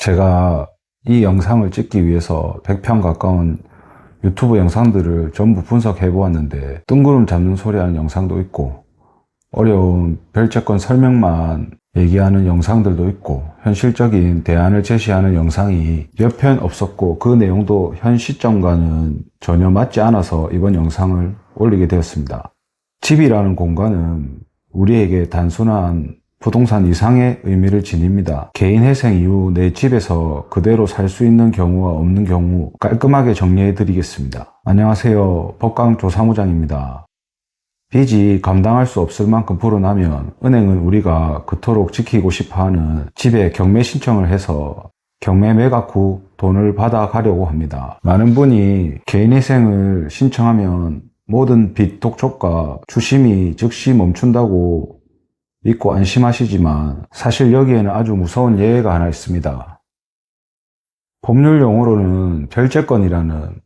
제가 이 영상을 찍기 위해서 100편 가까운 유튜브 영상들을 전부 분석해 보았는데 뜬구름 잡는 소리 하는 영상도 있고 어려운 별채권 설명만 얘기하는 영상들도 있고 현실적인 대안을 제시하는 영상이 몇 편 없었고 그 내용도 현 시점과는 전혀 맞지 않아서 이번 영상을 올리게 되었습니다. 집이라는 공간은 우리에게 단순한 부동산 이상의 의미를 지닙니다. 개인 회생 이후 내 집에서 그대로 살 수 있는 경우와 없는 경우 깔끔하게 정리해 드리겠습니다. 안녕하세요. 법강조사무장입니다. 빚이 감당할 수 없을 만큼 불어나면 은행은 우리가 그토록 지키고 싶어하는 집에 경매 신청을 해서 경매 매각 후 돈을 받아 가려고 합니다. 많은 분이 개인회생을 신청하면 모든 빚 독촉과 추심이 즉시 멈춘다고 믿고 안심하시지만 사실 여기에는 아주 무서운 예외가 하나 있습니다. 법률 용어로는 별채권이라는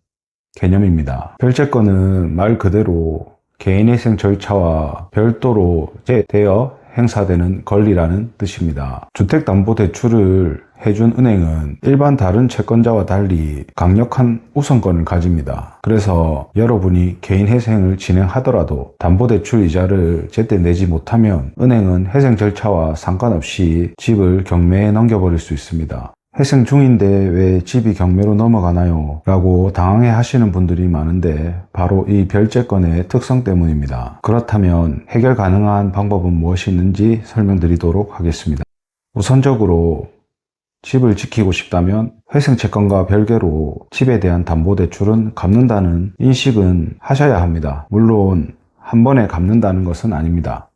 개념입니다. 별채권은 말 그대로 개인회생 절차와 별도로 제되어 행사되는 권리라는 뜻입니다. 주택담보대출을 해준 은행은 일반 다른 채권자와 달리 강력한 우선권을 가집니다. 그래서 여러분이 개인회생을 진행하더라도 담보대출 이자를 제때 내지 못하면 은행은 회생 절차와 상관없이 집을 경매에 넘겨버릴 수 있습니다. 회생 중인데 왜 집이 경매로 넘어가나요? 라고 당황해 하시는 분들이 많은데 바로 이 별채권의 특성 때문입니다. 그렇다면 해결 가능한 방법은 무엇이 있는지 설명드리도록 하겠습니다. 우선적으로 집을 지키고 싶다면 회생채권과 별개로 집에 대한 담보대출은 갚는다는 인식은 하셔야 합니다. 물론 한 번에 갚는다는 것은 아닙니다.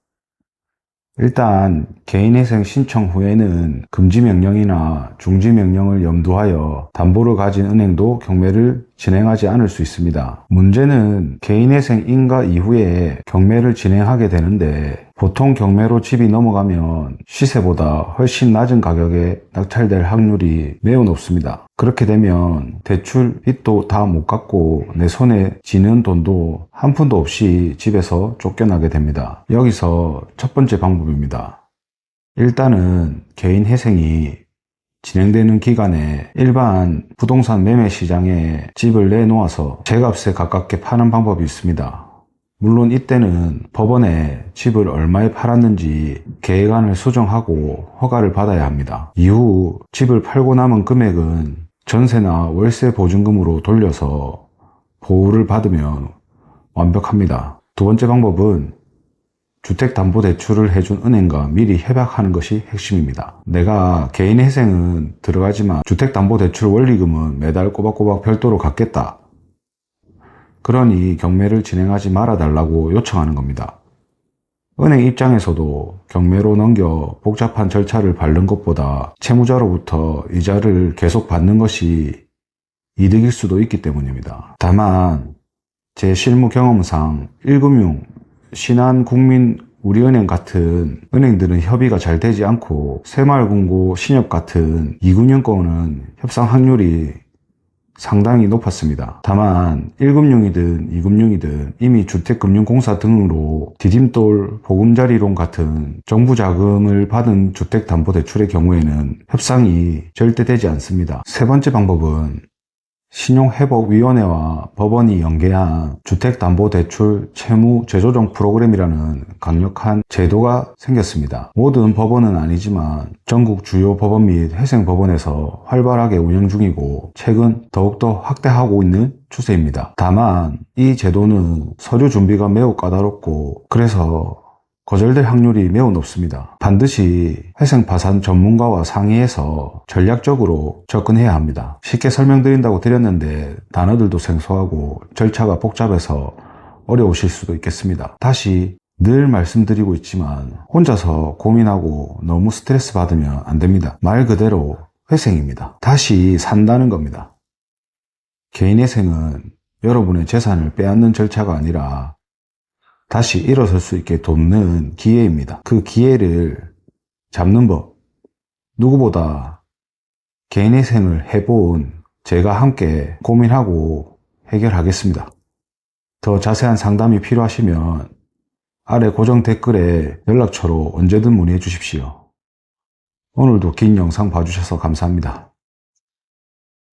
일단 개인회생 신청 후에는 금지명령이나 중지명령을 염두하여 담보를 가진 은행도 경매를 진행하지 않을 수 있습니다. 문제는 개인회생 인가 이후에 경매를 진행하게 되는데 보통 경매로 집이 넘어가면 시세보다 훨씬 낮은 가격에 낙찰될 확률이 매우 높습니다. 그렇게 되면 대출 빚도 다 못 갚고 내 손에 쥐는 돈도 한 푼도 없이 집에서 쫓겨나게 됩니다. 여기서 첫 번째 방법입니다. 일단은 개인회생이 진행되는 기간에 일반 부동산 매매 시장에 집을 내놓아서 제값에 가깝게 파는 방법이 있습니다. 물론 이때는 법원에 집을 얼마에 팔았는지 계획안을 수정하고 허가를 받아야 합니다. 이후 집을 팔고 남은 금액은 전세나 월세 보증금으로 돌려서 보호를 받으면 완벽합니다. 두 번째 방법은 주택담보대출을 해준 은행과 미리 협약하는 것이 핵심입니다. 내가 개인회생은 들어가지만 주택담보대출 원리금은 매달 꼬박꼬박 별도로 갚겠다. 그러니 경매를 진행하지 말아달라고 요청하는 겁니다. 은행 입장에서도 경매로 넘겨 복잡한 절차를 밟는 것보다 채무자로부터 이자를 계속 받는 것이 이득일 수도 있기 때문입니다. 다만 제 실무 경험상 1금융, 신한국민 우리은행 같은 은행들은 협의가 잘 되지 않고 새마을금고, 신협 같은 2금융권은 협상 확률이 상당히 높았습니다. 다만 1금융이든 2금융이든 이미 주택금융공사 등으로 디딤돌, 보금자리론 같은 정부 자금을 받은 주택담보대출의 경우에는 협상이 절대 되지 않습니다. 세 번째 방법은 신용회복위원회와 법원이 연계한 주택담보대출 채무 재조정 프로그램이라는 강력한 제도가 생겼습니다. 모든 법원은 아니지만 전국 주요 법원 및 회생법원에서 활발하게 운영 중이고 최근 더욱더 확대하고 있는 추세입니다. 다만 이 제도는 서류 준비가 매우 까다롭고 그래서 거절될 확률이 매우 높습니다. 반드시 회생파산 전문가와 상의해서 전략적으로 접근해야 합니다. 쉽게 설명드린다고 드렸는데 단어들도 생소하고 절차가 복잡해서 어려우실 수도 있겠습니다. 다시 늘 말씀드리고 있지만 혼자서 고민하고 너무 스트레스 받으면 안 됩니다. 말 그대로 회생입니다. 다시 산다는 겁니다. 개인회생은 여러분의 재산을 빼앗는 절차가 아니라 다시 일어설 수 있게 돕는 기회입니다. 그 기회를 잡는 법, 누구보다 개인회생을 해본 제가 함께 고민하고 해결하겠습니다. 더 자세한 상담이 필요하시면 아래 고정 댓글에 연락처로 언제든 문의해 주십시오. 오늘도 긴 영상 봐주셔서 감사합니다.